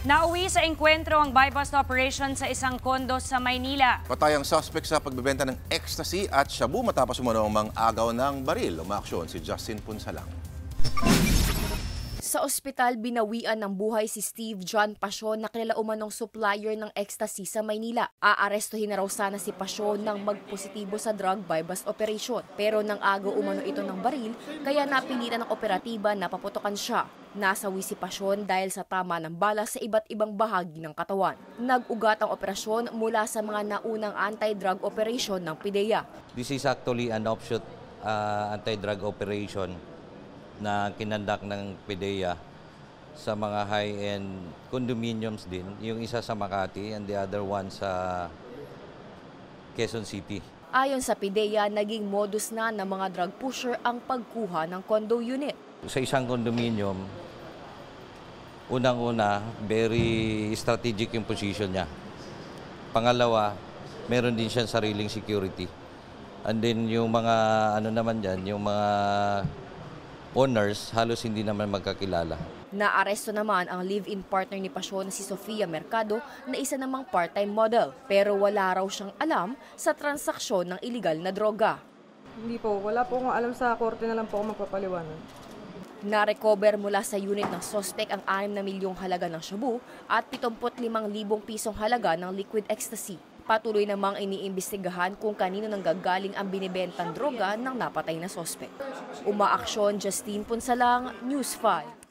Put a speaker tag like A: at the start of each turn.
A: Nauwi sa engkwentro ang buy-bust operation sa isang kondo sa Maynila.
B: Patay ang suspect sa pagbebenta ng ecstasy at shabu matapos umano ang agaw ng baril. Umaaksyon si Justin Punsalang.
C: Sa ospital, binawian ng buhay si Steve John Passion na kilala umanong supplier ng ecstasy sa Maynila. Aarestuhin na raw sana si Passion nang magpositibo sa drug buy-bust operation. Pero nang agaw umano ito ng baril, kaya napilitan ng operatiba na paputokan siya. Nasawi si Passion dahil sa tama ng bala sa iba't ibang bahagi ng katawan. Nag-ugat ang operasyon mula sa mga naunang anti-drug operation ng PIDEA.
D: This is actually an offshoot anti-drug operation na kinandak ng PIDEA sa mga high-end condominiums din. Yung isa sa Makati and the other one sa Quezon City.
C: Ayon sa PIDEA, naging modus na ng mga drug pusher ang pagkuha ng condo unit.
D: Sa isang condominium, unang-una, very strategic yung position niya. Pangalawa, meron din siyang sariling security. And then yung mga naman dyan, yung mga owners, halos hindi naman magkakilala.
C: Naaresto naman ang live-in partner ni Passion na si Sofia Mercado na isa namang part-time model. Pero wala raw siyang alam sa transaksyon ng iligal na droga.
E: Hindi po, wala po akong alam sa korte na lang po ako magpapaliwanag.
C: Na-recover mula sa unit ng suspect ang 6 na milyong halaga ng shabu at 75,000 pisong halaga ng liquid ecstasy. Patuloy namang iniimbestigahan kung kanino nanggagaling ang binibentang droga ng napatay na suspect. Umaaksyon, Justin Punsalang, News 5.